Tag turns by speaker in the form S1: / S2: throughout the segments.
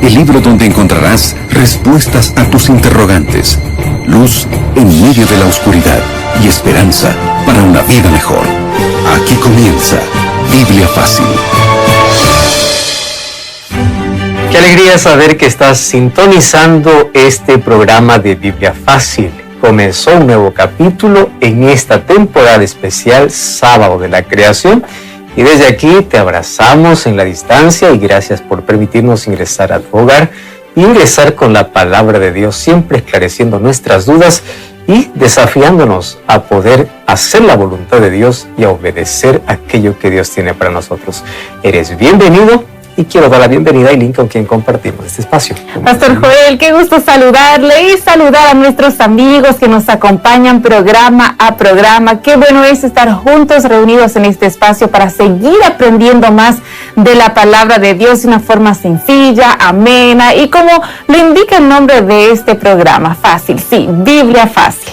S1: el libro donde encontrarás respuestas a tus interrogantes, luz en medio de la oscuridad y esperanza para una vida mejor. Aquí comienza Biblia Fácil.
S2: Qué alegría saber que estás sintonizando este programa de Biblia Fácil. Comenzó un nuevo capítulo en esta temporada especial, Sábado de la Creación. Y desde aquí te abrazamos en la distancia y gracias por permitirnos ingresar a tu hogar, ingresar con la palabra de Dios, siempre esclareciendo nuestras dudas y desafiándonos a poder hacer la voluntad de Dios y a obedecer aquello que Dios tiene para nosotros. Eres bienvenido y quiero dar la bienvenida a Eileen, con quien compartimos este espacio.
S3: Pastor Joel, qué gusto saludarle y saludar a nuestros amigos que nos acompañan programa a programa. Qué bueno es estar juntos, reunidos en este espacio para seguir aprendiendo más de la palabra de Dios de una forma sencilla, amena y como lo indica el nombre de este programa, fácil, sí, Biblia Fácil.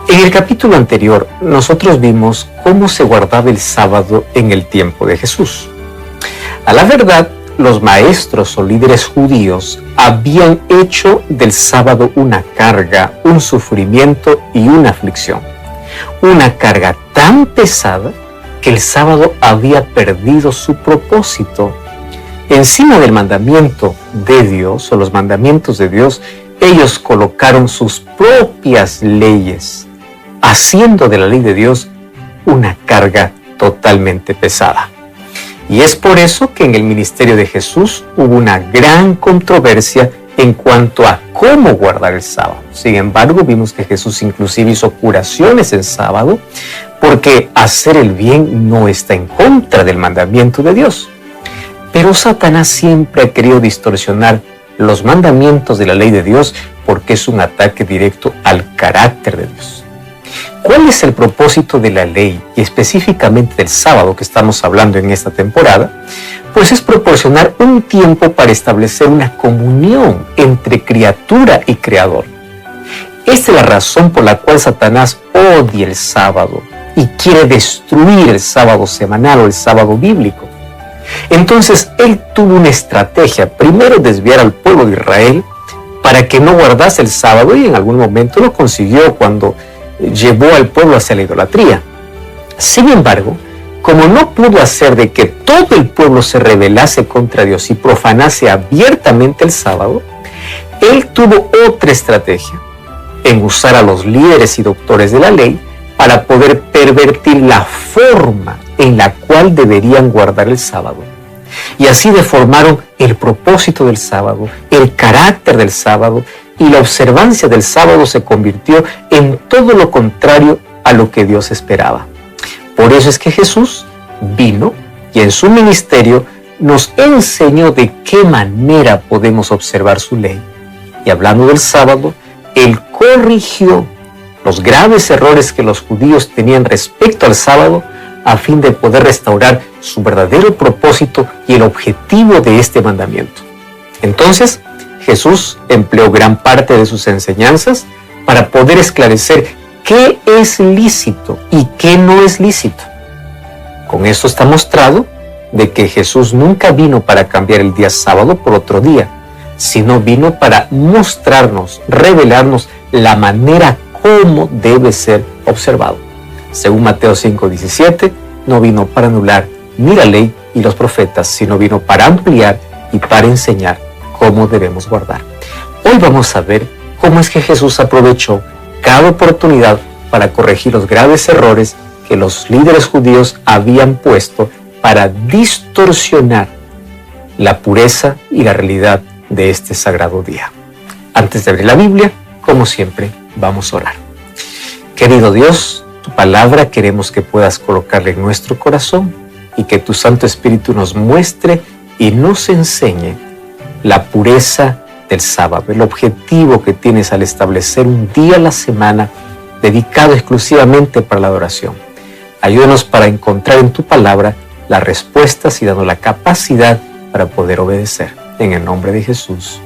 S2: En el capítulo anterior, nosotros vimos cómo se guardaba el sábado en el tiempo de Jesús. A la verdad, los maestros o líderes judíos habían hecho del sábado una carga, un sufrimiento y una aflicción. Una carga tan pesada que el sábado había perdido su propósito. Encima del mandamiento de Dios o los mandamientos de Dios, ellos colocaron sus propias leyes, haciendo de la ley de Dios una carga totalmente pesada. Y es por eso que en el ministerio de Jesús hubo una gran controversia en cuanto a cómo guardar el sábado. Sin embargo, vimos que Jesús inclusive hizo curaciones en sábado, porque hacer el bien no está en contra del mandamiento de Dios. Pero Satanás siempre ha querido distorsionar los mandamientos de la ley de Dios porque es un ataque directo al carácter de Dios. ¿Cuál es el propósito de la ley y específicamente del sábado que estamos hablando en esta temporada? Pues es proporcionar un tiempo para establecer una comunión entre criatura y creador. Esta es la razón por la cual Satanás odia el sábado y quiere destruir el sábado semanal o el sábado bíblico. Entonces él tuvo una estrategia, primero desviar al pueblo de Israel para que no guardase el sábado y en algún momento lo consiguió cuando llevó al pueblo hacia la idolatría. Sin embargo, como no pudo hacer de que todo el pueblo se rebelase contra Dios y profanase abiertamente el sábado, él tuvo otra estrategia en usar a los líderes y doctores de la ley para poder pervertir la forma en la cual deberían guardar el sábado. Y así deformaron el propósito del sábado, el carácter del sábado, y la observancia del sábado se convirtió en todo lo contrario a lo que Dios esperaba. Por eso es que Jesús vino y en su ministerio nos enseñó de qué manera podemos observar su ley. Y hablando del sábado, Él corrigió los graves errores que los judíos tenían respecto al sábado a fin de poder restaurar su verdadero propósito y el objetivo de este mandamiento. Entonces, Jesús empleó gran parte de sus enseñanzas para poder esclarecer qué es lícito y qué no es lícito. Con esto está mostrado de que Jesús nunca vino para cambiar el día sábado por otro día, sino vino para mostrarnos, revelarnos la manera como debe ser observado. Según Mateo 5:17, no vino para anular ni la ley y los profetas, sino vino para ampliar y para enseñar cómo debemos guardar. Hoy vamos a ver cómo es que Jesús aprovechó cada oportunidad para corregir los graves errores que los líderes judíos habían puesto para distorsionar la pureza y la realidad de este sagrado día. Antes de abrir la Biblia, como siempre, vamos a orar. Querido Dios, tu palabra queremos que puedas colocarla en nuestro corazón y que tu Santo Espíritu nos muestre y nos enseñe la pureza del sábado, el objetivo que tienes al establecer un día a la semana dedicado exclusivamente para la adoración. Ayúdanos para encontrar en tu palabra las respuestas y darnos la capacidad para poder obedecer. En el nombre de Jesús.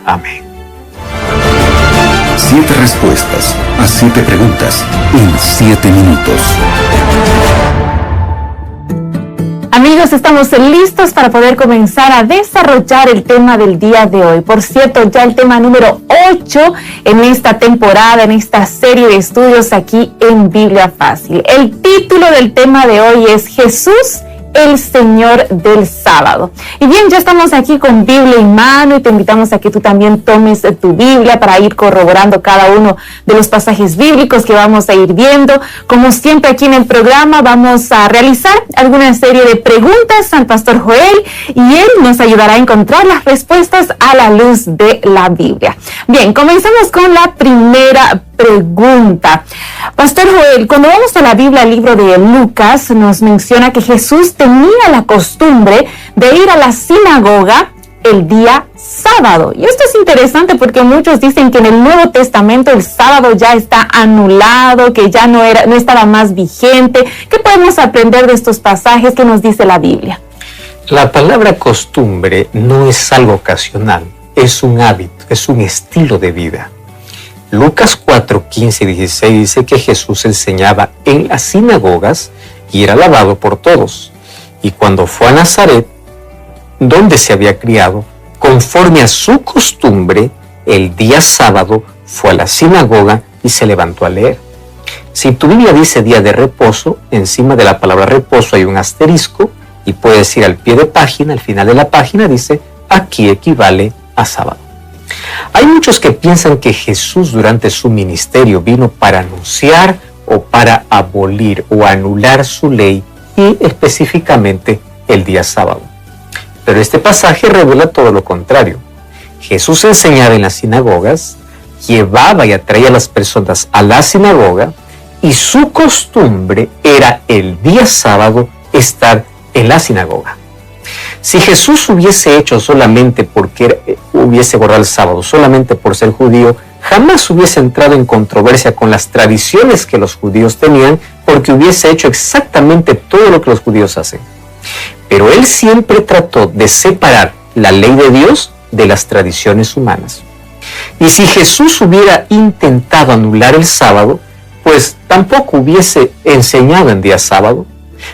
S2: Amén.
S1: 7 respuestas a 7 preguntas en 7 minutos.
S3: Amigos, estamos listos para poder comenzar a desarrollar el tema del día de hoy. Por cierto, ya el tema número 8 en esta temporada, en esta serie de estudios aquí en Biblia Fácil. El título del tema de hoy es Jesús, el Señor del sábado. Y bien, ya estamos aquí con Biblia en mano y te invitamos a que tú también tomes tu Biblia para ir corroborando cada uno de los pasajes bíblicos que vamos a ir viendo. Como siempre aquí en el programa vamos a realizar alguna serie de preguntas al Pastor Joel y él nos ayudará a encontrar las respuestas a la luz de la Biblia. Bien, comenzamos con la primera pregunta. Pastor Joel, cuando vamos a la Biblia, al libro de Lucas, nos menciona que Jesús tenía la costumbre de ir a la sinagoga el día sábado. Y esto es interesante porque muchos dicen que en el Nuevo Testamento el sábado ya está anulado, que ya no estaba más vigente. ¿Qué podemos aprender de estos pasajes que nos dice la Biblia?
S2: La palabra costumbre no es algo ocasional, es un hábito, es un estilo de vida. Lucas 4, 15 y 16 dice que Jesús enseñaba en las sinagogas y era alabado por todos. Y cuando fue a Nazaret, donde se había criado, conforme a su costumbre, el día sábado fue a la sinagoga y se levantó a leer. Si tu Biblia dice día de reposo, encima de la palabra reposo hay un asterisco y puedes ir al pie de página, al final de la página dice, aquí equivale a sábado. Hay muchos que piensan que Jesús durante su ministerio vino para anunciar o para abolir o anular su ley y específicamente el día sábado. Pero este pasaje revela todo lo contrario. Jesús enseñaba en las sinagogas, llevaba y atraía a las personas a la sinagoga y su costumbre era el día sábado estar en la sinagoga. Si Jesús hubiese hecho solamente porque hubiese guardado el sábado, solamente por ser judío, jamás hubiese entrado en controversia con las tradiciones que los judíos tenían, porque hubiese hecho exactamente todo lo que los judíos hacen. Pero él siempre trató de separar la ley de Dios de las tradiciones humanas. Y si Jesús hubiera intentado anular el sábado, pues tampoco hubiese enseñado en día sábado,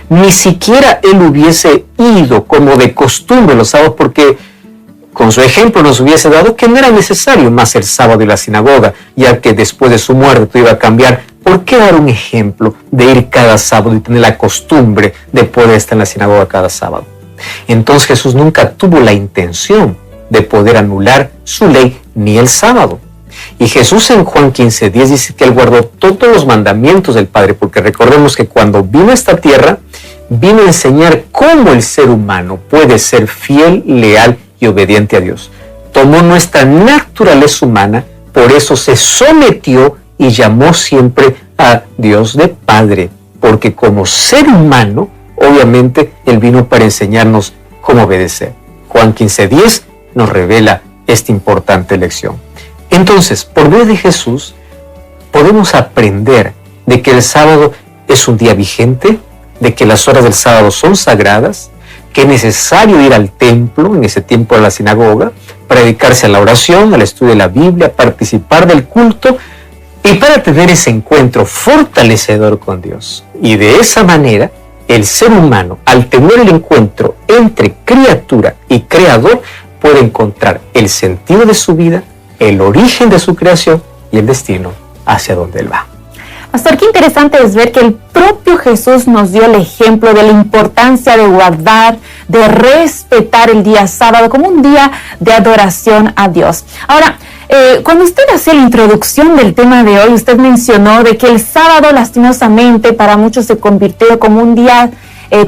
S2: ni siquiera él hubiese ido como de costumbre los sábados, porque con su ejemplo nos hubiese dado que no era necesario más el sábado y la sinagoga, ya que después de su muerte todo iba a cambiar. ¿Por qué dar un ejemplo de ir cada sábado y tener la costumbre de poder estar en la sinagoga cada sábado? Entonces Jesús nunca tuvo la intención de poder anular su ley ni el sábado. Y Jesús en Juan 15:10 dice que él guardó todos los mandamientos del Padre, porque recordemos que cuando vino a esta tierra, vino a enseñar cómo el ser humano puede ser fiel, leal y obediente a Dios. Tomó nuestra naturaleza humana, por eso se sometió y llamó siempre a Dios de Padre, porque como ser humano, obviamente, él vino para enseñarnos cómo obedecer. Juan 15:10 nos revela esta importante lección. Entonces, por medio de Jesús, podemos aprender de que el sábado es un día vigente, de que las horas del sábado son sagradas, que es necesario ir al templo, en ese tiempo a la sinagoga, para dedicarse a la oración, al estudio de la Biblia, participar del culto y para tener ese encuentro fortalecedor con Dios. Y de esa manera, el ser humano, al tener el encuentro entre criatura y creador, puede encontrar el sentido de su vida, el origen de su creación y el destino hacia donde él va.
S3: Pastor, qué interesante es ver que el propio Jesús nos dio el ejemplo de la importancia de guardar, de respetar el día sábado como un día de adoración a Dios. Ahora, cuando usted hacía la introducción del tema de hoy, usted mencionó de que el sábado lastimosamente para muchos se convirtió como un día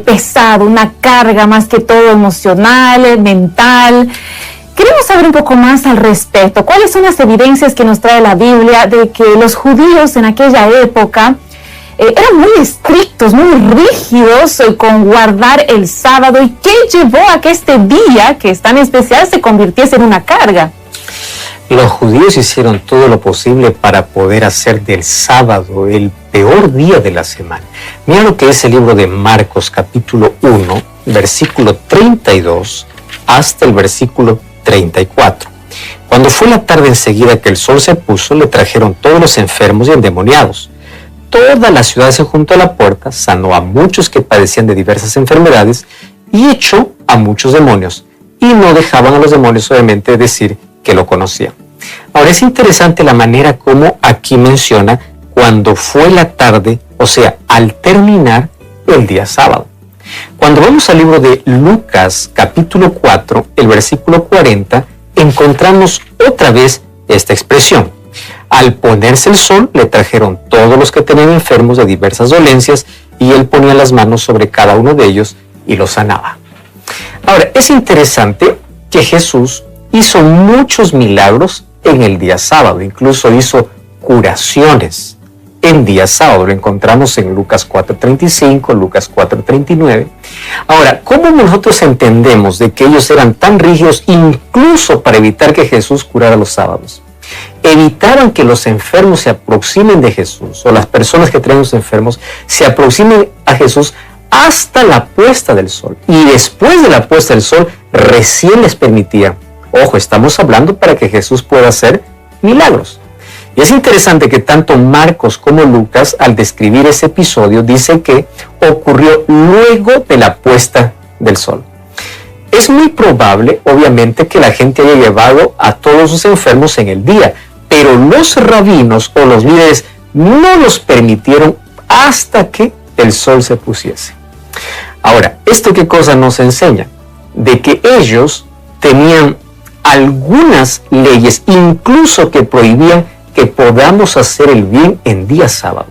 S3: pesado, una carga más que todo emocional, mental. Queremos saber un poco más al respecto. ¿Cuáles son las evidencias que nos trae la Biblia de que los judíos en aquella época eran muy estrictos, muy rígidos con guardar el sábado? ¿Y qué llevó a que este día, que es tan especial, se convirtiese en una carga?
S2: Los judíos hicieron todo lo posible para poder hacer del sábado el peor día de la semana. Mira lo que es el libro de Marcos, capítulo 1, versículo 32 hasta el versículo 34. Cuando fue la tarde enseguida que el sol se puso, le trajeron todos los enfermos y endemoniados. Toda la ciudad se juntó a la puerta, sanó a muchos que padecían de diversas enfermedades y echó a muchos demonios. Y no dejaban a los demonios, obviamente, decir que lo conocían. Ahora, es interesante la manera como aquí menciona cuando fue la tarde, o sea, al terminar el día sábado. Cuando vamos al libro de Lucas, capítulo 4, el versículo 40, encontramos otra vez esta expresión. Al ponerse el sol, le trajeron todos los que tenían enfermos de diversas dolencias, y él ponía las manos sobre cada uno de ellos y los sanaba. Ahora, es interesante que Jesús hizo muchos milagros en el día sábado, incluso hizo curaciones en día sábado. Lo encontramos en Lucas 4:35, Lucas 4:39. Ahora, ¿cómo nosotros entendemos de que ellos eran tan rígidos incluso para evitar que Jesús curara los sábados? Evitaron que los enfermos se aproximen de Jesús, o las personas que traen los enfermos se aproximen a Jesús hasta la puesta del sol. Y después de la puesta del sol, recién les permitían. Ojo, estamos hablando para que Jesús pueda hacer milagros. Y es interesante que tanto Marcos como Lucas, al describir ese episodio, dicen que ocurrió luego de la puesta del sol. Es muy probable, obviamente, que la gente haya llevado a todos sus enfermos en el día, pero los rabinos o los líderes no los permitieron hasta que el sol se pusiese. Ahora, ¿esto qué cosa nos enseña? De que ellos tenían algunas leyes, incluso que prohibían que podamos hacer el bien en día sábado.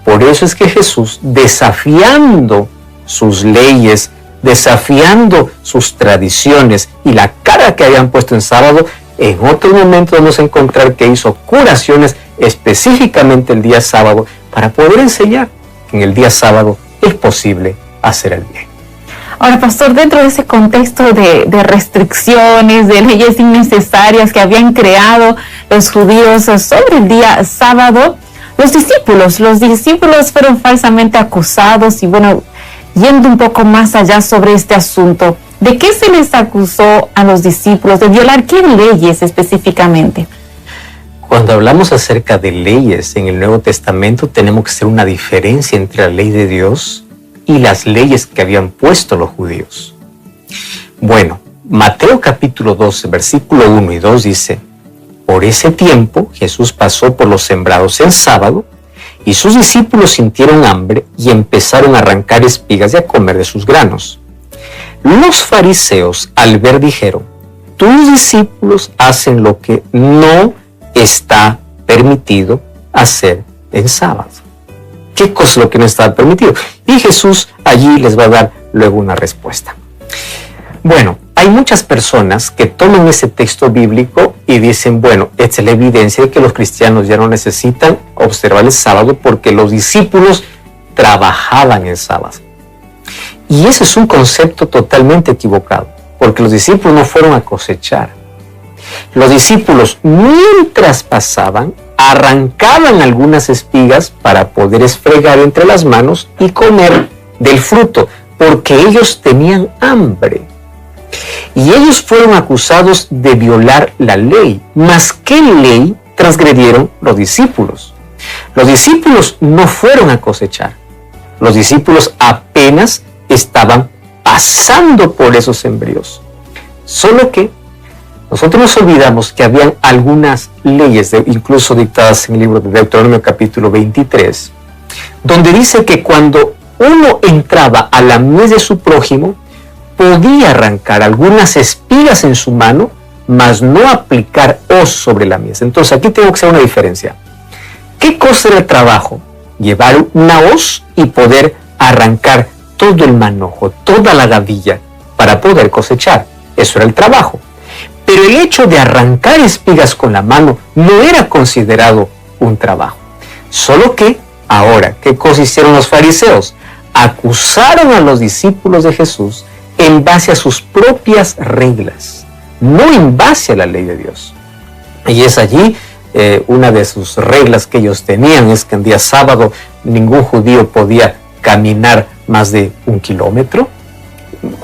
S2: Por eso es que Jesús, desafiando sus leyes, desafiando sus tradiciones y la carga que habían puesto en sábado, en otro momento vamos a encontrar que hizo curaciones específicamente el día sábado para poder enseñar que en el día sábado es posible hacer el bien.
S3: Ahora, pastor, dentro de ese contexto de restricciones, de leyes innecesarias que habían creado los judíos sobre el día sábado, los discípulos fueron falsamente acusados y bueno, yendo un poco más allá sobre este asunto, ¿de qué se les acusó a los discípulos? ¿De violar qué leyes específicamente?
S2: Cuando hablamos acerca de leyes en el Nuevo Testamento, tenemos que hacer una diferencia entre la ley de Dios y las leyes que habían puesto los judíos. Bueno, Mateo capítulo 12, versículo 1 y 2 dice: por ese tiempo Jesús pasó por los sembrados en sábado, y sus discípulos sintieron hambre y empezaron a arrancar espigas y a comer de sus granos. Los fariseos al ver dijeron: tus discípulos hacen lo que no está permitido hacer en sábado. ¿Qué cosa es lo que no está permitido? Y Jesús allí les va a dar luego una respuesta. Bueno, hay muchas personas que toman ese texto bíblico y dicen, bueno, esta es la evidencia de que los cristianos ya no necesitan observar el sábado porque los discípulos trabajaban el sábado. Y ese es un concepto totalmente equivocado, porque los discípulos no fueron a cosechar. Los discípulos, mientras pasaban, arrancaban algunas espigas para poder esfregar entre las manos y comer del fruto, porque ellos tenían hambre. Y ellos fueron acusados de violar la ley. ¿Mas qué ley transgredieron los discípulos? Los discípulos no fueron a cosechar. Los discípulos apenas estaban pasando por esos sembríos. Solo que nosotros nos olvidamos que habían algunas leyes, incluso dictadas en el libro de Deuteronomio capítulo 23, donde dice que cuando uno entraba a la mies de su prójimo, podía arrancar algunas espigas en su mano, mas no aplicar hoz sobre la mies. Entonces aquí tengo que hacer una diferencia. ¿Qué cosa era el trabajo? Llevar una hoz y poder arrancar todo el manojo, toda la gavilla, para poder cosechar. Eso era el trabajo. Pero el hecho de arrancar espigas con la mano no era considerado un trabajo. Solo que ahora, ¿qué cosa hicieron los fariseos? Acusaron a los discípulos de Jesús en base a sus propias reglas, no en base a la ley de Dios. Y es allí una de sus reglas que ellos tenían, es que en día sábado ningún judío podía caminar más de 1 kilómetro,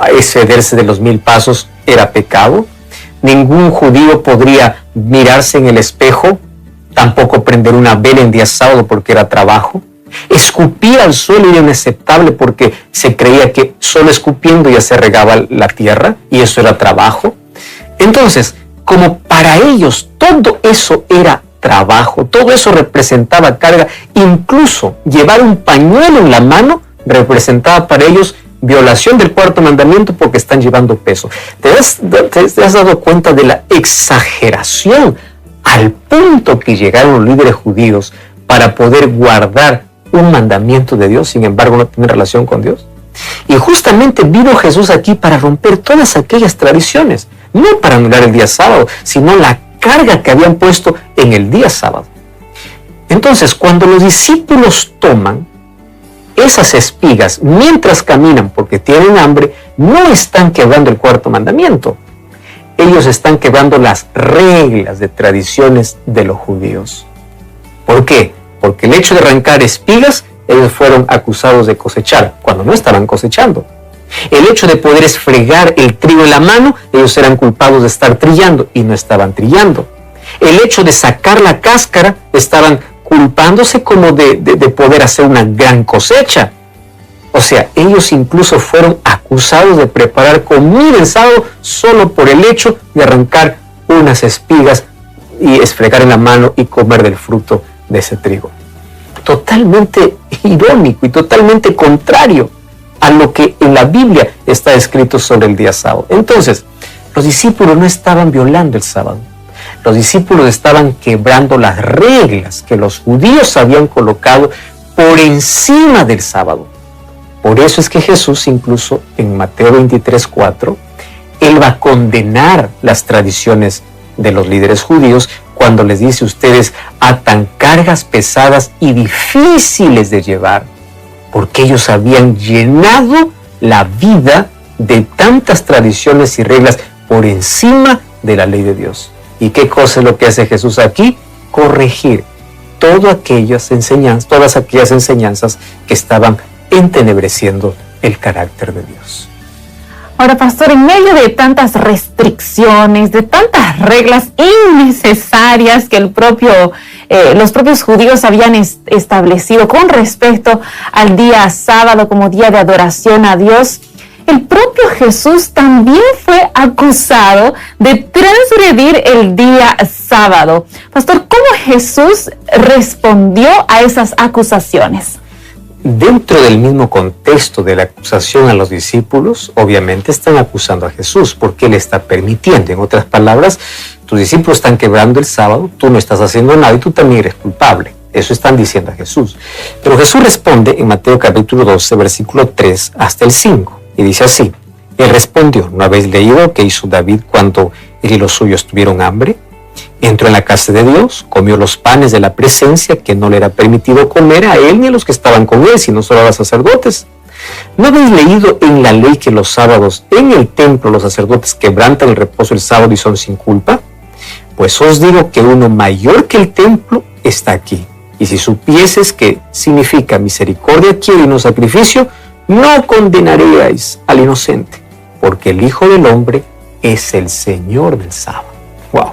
S2: excederse de los 1000 pasos era pecado. Ningún judío podría mirarse en el espejo, tampoco prender una vela en día sábado porque era trabajo. Escupir al suelo era inaceptable porque se creía que solo escupiendo ya se regaba la tierra y eso era trabajo. Entonces, como para ellos todo eso era trabajo, todo eso representaba carga, incluso llevar un pañuelo en la mano representaba para ellos violación del cuarto mandamiento porque están llevando peso. ¿Te has dado cuenta de la exageración al punto que llegaron los líderes judíos para poder guardar un mandamiento de Dios, sin embargo no tener relación con Dios? Y justamente vino Jesús aquí para romper todas aquellas tradiciones, no para anular el día sábado, sino la carga que habían puesto en el día sábado. Entonces, cuando los discípulos toman esas espigas mientras caminan porque tienen hambre, no están quebrando el cuarto mandamiento. Ellos están quebrando las reglas de tradiciones de los judíos. ¿Por qué? Porque el hecho de arrancar espigas, ellos fueron acusados de cosechar, cuando no estaban cosechando. El hecho de poder esfregar el trigo en la mano, ellos eran culpados de estar trillando y no estaban trillando. El hecho de sacar la cáscara, estaban culpándose como de poder hacer una gran cosecha. O sea, ellos incluso fueron acusados de preparar comida en sábado solo por el hecho de arrancar unas espigas y esfregar en la mano y comer del fruto de ese trigo. Totalmente irónico y totalmente contrario a lo que en la Biblia está escrito sobre el día sábado. Entonces, los discípulos no estaban violando el sábado. Los discípulos estaban quebrando las reglas que los judíos habían colocado por encima del sábado. Por eso es que Jesús, incluso en Mateo 23:4, Él va a condenar las tradiciones de los líderes judíos cuando les dice: ustedes atan cargas pesadas y difíciles de llevar, porque ellos habían llenado la vida de tantas tradiciones y reglas por encima de la ley de Dios. ¿Y qué cosa es lo que hace Jesús aquí? Corregir todas aquellas enseñanzas que estaban entenebreciendo el carácter de Dios.
S3: Ahora, pastor, en medio de tantas restricciones, de tantas reglas innecesarias que los propios judíos habían establecido con respecto al día sábado como día de adoración a Dios, el propio Jesús también fue acusado de transgredir el día sábado. Pastor, ¿cómo Jesús respondió a esas acusaciones?
S2: Dentro del mismo contexto de la acusación a los discípulos, obviamente están acusando a Jesús porque Él está permitiendo. En otras palabras, tus discípulos están quebrando el sábado, tú no estás haciendo nada y tú también eres culpable. Eso están diciendo a Jesús. Pero Jesús responde en Mateo capítulo 12, versículo 3 hasta el 5. Y dice así: Él respondió: ¿no habéis leído qué hizo David cuando él y los suyos tuvieron hambre? Entró en la casa de Dios, comió los panes de la presencia que no le era permitido comer a él ni a los que estaban con él, sino solo a los sacerdotes. ¿No habéis leído en la ley que los sábados en el templo los sacerdotes quebrantan el reposo el sábado y son sin culpa? Pues os digo que uno mayor que el templo está aquí. Y si supieses que significa misericordia quiero y no sacrificio, no condenaríais al inocente, porque el Hijo del Hombre es el Señor del sábado. Wow.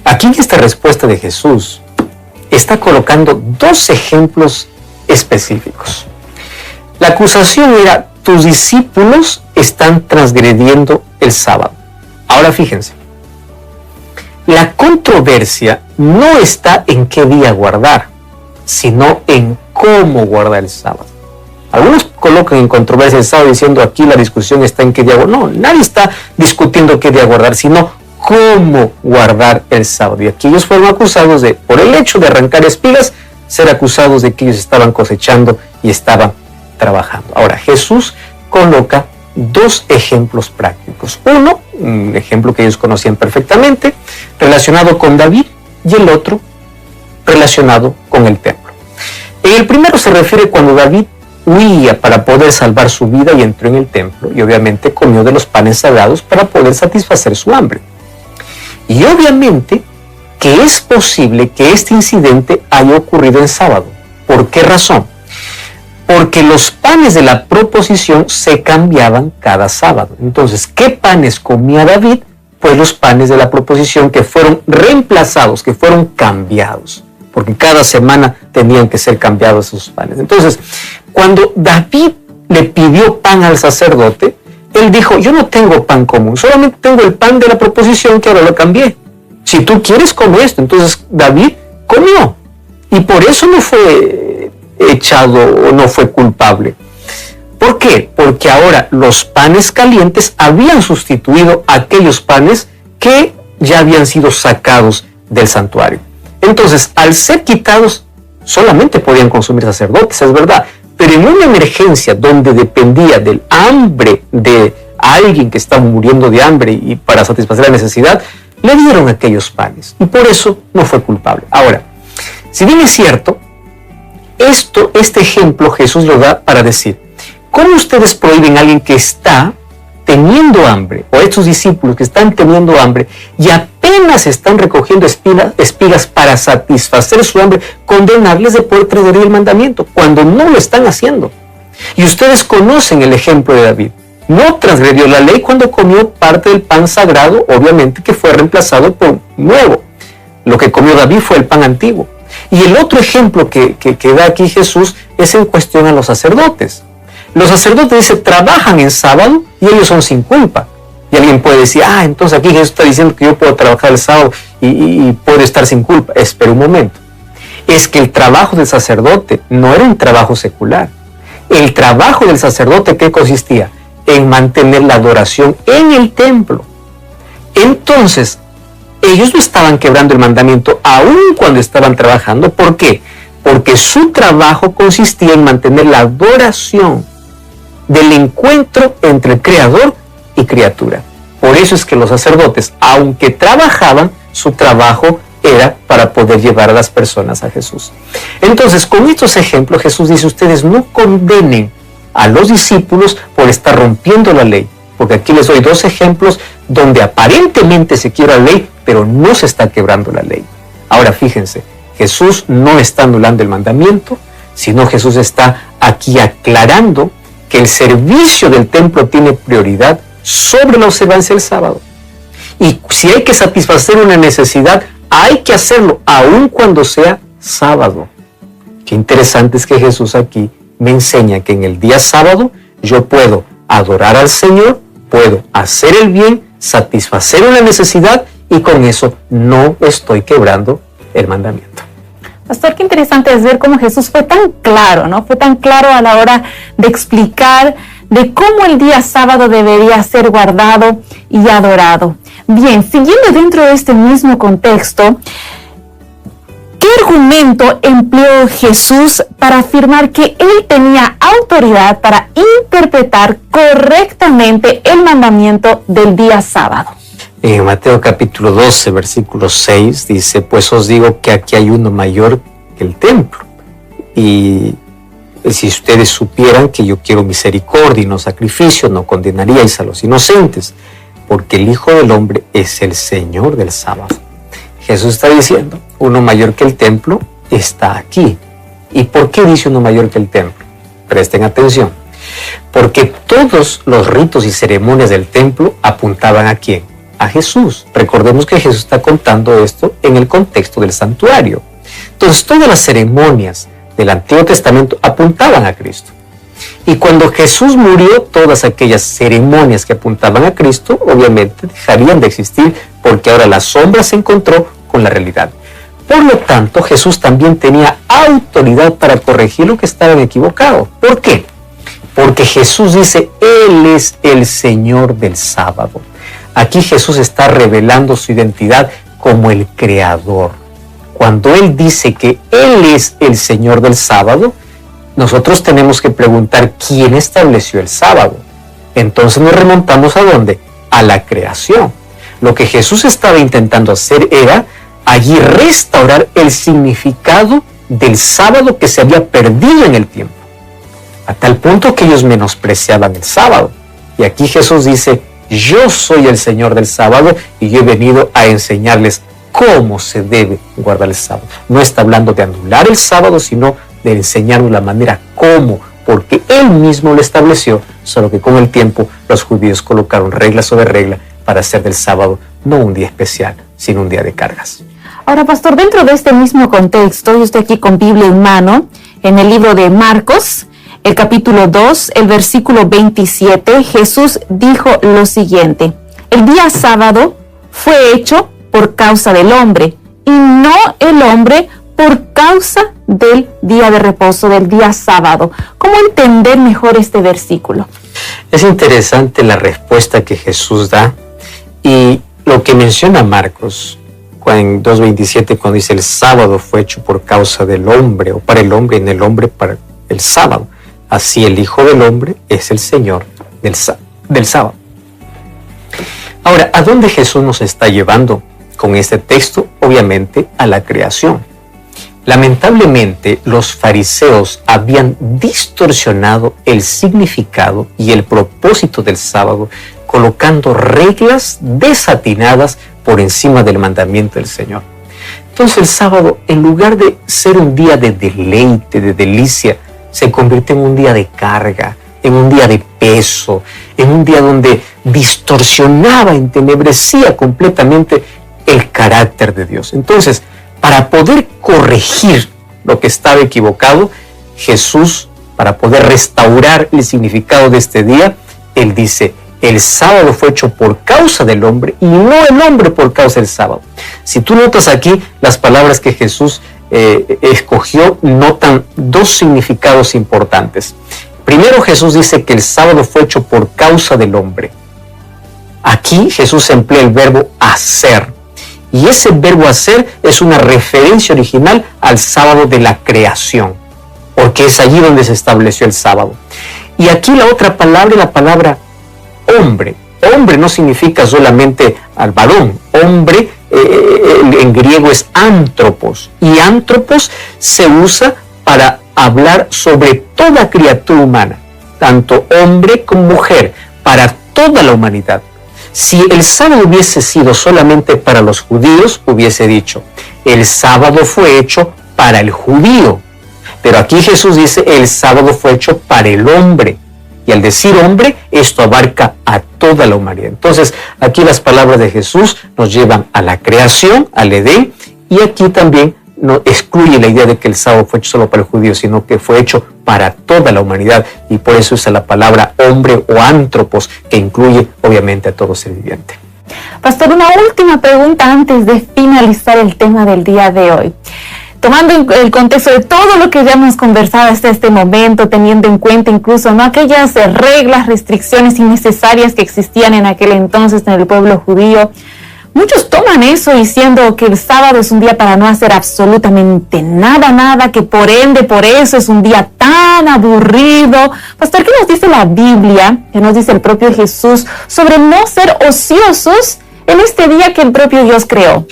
S2: Aquí en esta respuesta de Jesús está colocando dos ejemplos específicos. La acusación era: tus discípulos están transgrediendo el sábado. Ahora fíjense, la controversia no está en qué día guardar, sino en cómo guardar el sábado. Algunos colocan en controversia el sábado diciendo: aquí la discusión está en qué día guardar. No, nadie está discutiendo qué día guardar, sino cómo guardar el sábado. Y aquí ellos fueron acusados de, por el hecho de arrancar espigas, ser acusados de que ellos estaban cosechando y estaban trabajando. Ahora, Jesús coloca dos ejemplos prácticos. Uno, un ejemplo que ellos conocían perfectamente, relacionado con David, y el otro relacionado con el templo. En el primero se refiere cuando David huía para poder salvar su vida y entró en el templo y obviamente comió de los panes sagrados para poder satisfacer su hambre. Y obviamente que es posible que este incidente haya ocurrido en sábado. ¿Por qué razón? Porque los panes de la proposición se cambiaban cada sábado. Entonces, ¿qué panes comía David? Pues los panes de la proposición que fueron reemplazados, que fueron cambiados. porque cada semana tenían que ser cambiados esos panes. Entonces, cuando David le pidió pan al sacerdote, él dijo, yo no tengo pan común, solamente tengo el pan de la proposición que ahora lo cambié. Si tú quieres, come esto. Entonces David comió, y por eso no fue echado o no fue culpable. ¿Por qué? Porque ahora los panes calientes habían sustituido a aquellos panes que ya habían sido sacados del santuario. Entonces, al ser quitados, solamente podían consumir sacerdotes, es verdad, pero en una emergencia donde dependía del hambre de alguien que estaba muriendo de hambre y para satisfacer la necesidad, le dieron aquellos panes, y por eso no fue culpable. Ahora, si bien es cierto, este ejemplo Jesús lo da para decir, ¿cómo ustedes prohíben a alguien que está teniendo hambre, o a estos discípulos que están teniendo hambre y apenas están recogiendo espigas para satisfacer su hambre, condenarles de poder transgredir el mandamiento, cuando no lo están haciendo? Y ustedes conocen el ejemplo de David. No transgredió la ley cuando comió parte del pan sagrado, obviamente que fue reemplazado por nuevo. Lo que comió David fue el pan antiguo. Y el otro ejemplo que da aquí Jesús es en cuestión a los sacerdotes. Los sacerdotes, dice, trabajan en sábado y ellos son sin culpa. Y alguien puede decir, entonces aquí Jesús está diciendo que yo puedo trabajar el sábado y puedo estar sin culpa. Espera un momento. Es que el trabajo del sacerdote no era un trabajo secular. El trabajo del sacerdote, ¿qué consistía? En mantener la adoración en el templo. Entonces, ellos no estaban quebrando el mandamiento aun cuando estaban trabajando. ¿Por qué? Porque su trabajo consistía en mantener la adoración del encuentro entre el Creador y criatura. Por eso es que los sacerdotes, aunque trabajaban, su trabajo era para poder llevar a las personas a Jesús. Entonces, con estos ejemplos, Jesús dice, ustedes no condenen a los discípulos por estar rompiendo la ley, porque aquí les doy dos ejemplos donde aparentemente se quiebra la ley, pero no se está quebrando la ley. Ahora fíjense, Jesús no está anulando el mandamiento, sino Jesús está aquí aclarando que el servicio del templo tiene prioridad sobre la observancia del sábado. Y si hay que satisfacer una necesidad, hay que hacerlo, aun cuando sea sábado. Qué interesante es que Jesús aquí me enseña que en el día sábado yo puedo adorar al Señor, puedo hacer el bien, satisfacer una necesidad, y con eso no estoy quebrando el mandamiento.
S3: Pastor, qué interesante es ver cómo Jesús fue tan claro, ¿no? Fue tan claro a la hora de explicar de cómo el día sábado debería ser guardado y adorado. Bien, siguiendo dentro de este mismo contexto, ¿qué argumento empleó Jesús para afirmar que él tenía autoridad para interpretar correctamente el mandamiento del día sábado?
S2: En Mateo capítulo 12, versículo 6, dice, pues os digo que aquí hay uno mayor que el templo. Y si ustedes supieran que yo quiero misericordia y no sacrificio, no condenaríais a los inocentes, porque el Hijo del Hombre es el Señor del sábado. Jesús está diciendo, uno mayor que el templo está aquí. ¿Y por qué dice uno mayor que el templo? Presten atención. Porque todos los ritos y ceremonias del templo apuntaban ¿a quién? A Jesús. Recordemos que Jesús está contando esto en el contexto del santuario. Entonces, todas las ceremonias del Antiguo Testamento apuntaban a Cristo. Y cuando Jesús murió, todas aquellas ceremonias que apuntaban a Cristo, obviamente, dejarían de existir, porque ahora la sombra se encontró con la realidad. Por lo tanto, Jesús también tenía autoridad para corregir lo que estaban equivocados. ¿Por qué? Porque Jesús dice, Él es el Señor del sábado. Aquí Jesús está revelando su identidad como el Creador. Cuando Él dice que Él es el Señor del sábado, nosotros tenemos que preguntar quién estableció el sábado. Entonces nos remontamos ¿a dónde? A la creación. Lo que Jesús estaba intentando hacer era allí restaurar el significado del sábado que se había perdido en el tiempo, a tal punto que ellos menospreciaban el sábado. Y aquí Jesús dice, yo soy el Señor del sábado y yo he venido a enseñarles cómo se debe guardar el sábado. No está hablando de anular el sábado, sino de enseñarnos la manera cómo, porque Él mismo lo estableció, solo que con el tiempo los judíos colocaron regla sobre regla para hacer del sábado no un día especial, sino un día de cargas.
S3: Ahora, pastor, dentro de este mismo contexto, yo estoy aquí con Biblia en mano, en el libro de Marcos, el capítulo 2, el versículo 27, Jesús dijo lo siguiente: el día sábado fue hecho por causa del hombre, y no el hombre por causa del día de reposo, del día sábado. ¿Cómo entender mejor este versículo?
S2: Es interesante la respuesta que Jesús da y lo que menciona Marcos en 2.27 cuando dice el sábado fue hecho por causa del hombre o para el hombre y en el hombre para el sábado. Así el Hijo del Hombre es el Señor del sábado. Ahora, ¿a dónde Jesús nos está llevando con este texto? Obviamente a la creación. Lamentablemente, los fariseos habían distorsionado el significado y el propósito del sábado, colocando reglas desatinadas por encima del mandamiento del Señor. Entonces el sábado, en lugar de ser un día de deleite, de delicia, se convirtió en un día de carga, en un día de peso, en un día donde distorsionaba, entenebrecía completamente el carácter de Dios. Entonces, para poder corregir lo que estaba equivocado, Jesús, para poder restaurar el significado de este día, Él dice: el sábado fue hecho por causa del hombre y no el hombre por causa del sábado. Si tú notas aquí, las palabras que Jesús escogió notan dos significados importantes. Primero, Jesús dice que el sábado fue hecho por causa del hombre. Aquí Jesús emplea el verbo hacer. Y ese verbo hacer es una referencia original al sábado de la creación, porque es allí donde se estableció el sábado. Y aquí la otra palabra, la palabra hombre. Hombre no significa solamente al varón. Hombre en griego es antropos. Y antropos se usa para hablar sobre toda criatura humana, tanto hombre como mujer, para toda la humanidad. Si el sábado hubiese sido solamente para los judíos, hubiese dicho: el sábado fue hecho para el judío. Pero aquí Jesús dice: el sábado fue hecho para el hombre. Y al decir hombre, esto abarca a toda la humanidad. Entonces, aquí las palabras de Jesús nos llevan a la creación, al Edén, y aquí también no excluye la idea de que el sábado fue hecho solo para el judío, sino que fue hecho para toda la humanidad, y por eso usa la palabra hombre o antropos, que incluye obviamente a todo ser viviente.
S3: Pastor, una última pregunta antes de finalizar el tema del día de hoy. Tomando el contexto de todo lo que ya hemos conversado hasta este momento, teniendo en cuenta incluso no aquellas reglas, restricciones innecesarias que existían en aquel entonces en el pueblo judío, muchos toman eso diciendo que el sábado es un día para no hacer absolutamente nada, que por ende, por eso es un día tan aburrido. Pastor, ¿qué nos dice la Biblia, qué nos dice el propio Jesús sobre no ser ociosos en este día que el propio Dios creó?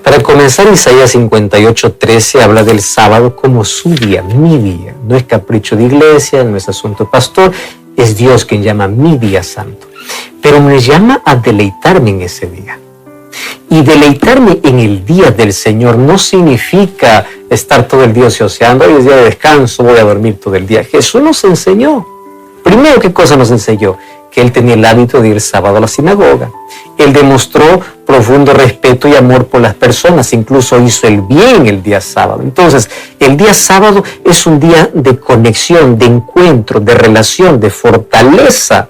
S2: Para comenzar, Isaías 58:13 habla del sábado como su día, mi día. No es capricho de iglesia, no es asunto de pastor, es Dios quien llama mi día santo. Pero me llama a deleitarme en ese día. Y deleitarme en el día del Señor no significa estar todo el día ocioseando: hoy es día de descanso, voy a dormir todo el día. Jesús nos enseñó. Primero, ¿qué cosa nos enseñó? Que Él tenía el hábito de ir sábado a la sinagoga. Él demostró profundo respeto y amor por las personas, incluso hizo el bien el día sábado. Entonces, el día sábado es un día de conexión, de encuentro, de relación, de fortaleza.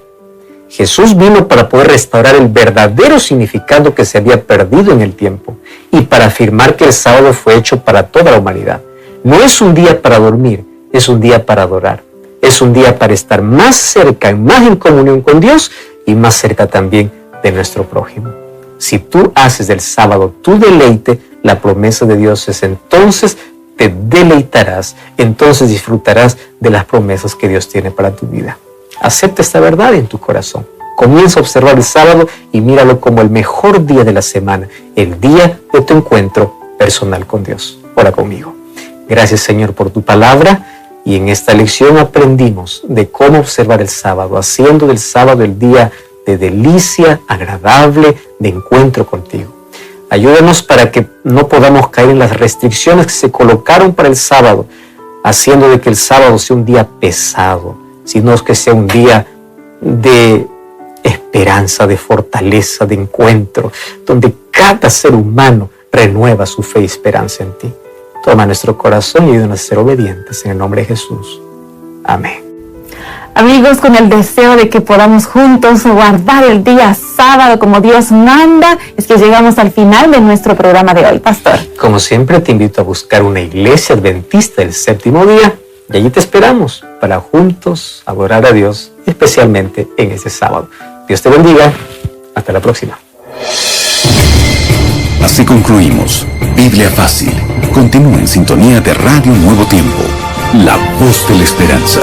S2: Jesús vino para poder restaurar el verdadero significado que se había perdido en el tiempo y para afirmar que el sábado fue hecho para toda la humanidad. No es un día para dormir, es un día para adorar. Es un día para estar más cerca, más en comunión con Dios y más cerca también de nuestro prójimo. Si tú haces del sábado tu deleite, la promesa de Dios es: entonces te deleitarás, entonces disfrutarás de las promesas que Dios tiene para tu vida. Acepta esta verdad en tu corazón. Comienza a observar el sábado y míralo como el mejor día de la semana, el día de tu encuentro personal con Dios. Ora conmigo. Gracias, Señor, por tu palabra. Y en esta lección aprendimos de cómo observar el sábado, haciendo del sábado el día de delicia, agradable, de encuentro contigo. Ayúdanos para que no podamos caer en las restricciones que se colocaron para el sábado, haciendo de que el sábado sea un día pesado, sino que sea un día de esperanza, de fortaleza, de encuentro, donde cada ser humano renueva su fe y esperanza en ti. Toma nuestro corazón y ayúdanos a ser obedientes en el nombre de Jesús. Amén.
S3: Amigos, con el deseo de que podamos juntos guardar el día sábado como Dios manda, es que llegamos al final de nuestro programa de hoy, Pastor.
S2: Como siempre, te invito a buscar una iglesia adventista del séptimo día y allí te esperamos para juntos adorar a Dios, especialmente en ese sábado. Dios te bendiga. Hasta la próxima.
S1: Así concluimos Biblia Fácil. Continúa en sintonía de Radio Nuevo Tiempo, la voz de la esperanza.